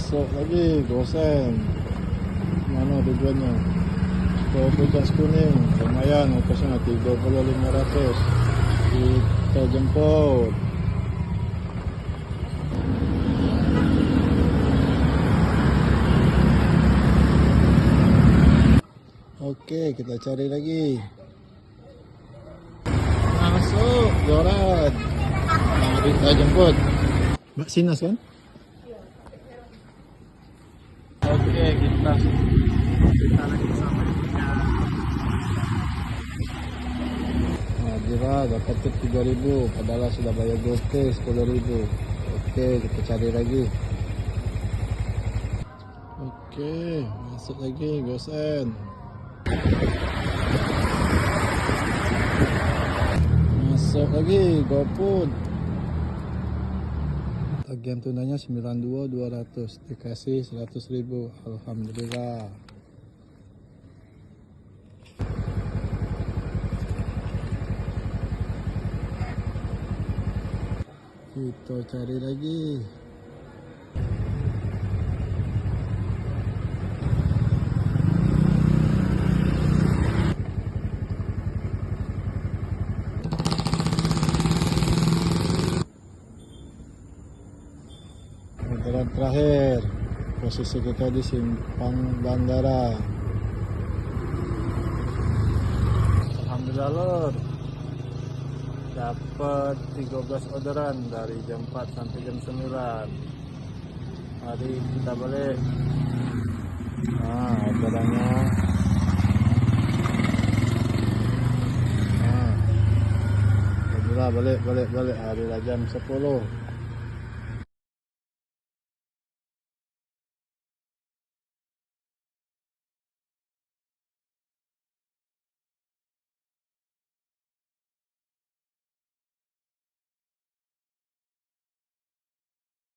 Masuk lagi gosen. Mana tujuannya? Ke Puncak Kuning. Lumayan ongkosnya 30.500. Kita jemput. Oke, kita cari lagi. Masuk, Joran. Mari kita jemput. Mbak Sinas kan? Oke, kita lagi sama ibunya. Nah, Jira dapat tip 3.000, padahal sudah bayar GoPay 10.000. Oke, kita cari lagi. Oke, masuk lagi gosen. Masuk lagi GoFood. Tagihan tunanya 92.200, dikasih 100.000. Alhamdulillah. Kita cari lagi. Orderan terakhir, posisi kita di simpang bandara. Alhamdulillah lor, dapat 13 orderan dari jam 4 sampai jam 9. Mari kita balik. Nah, orderannya. Nah, alhamdulillah balik. Hari jam 10.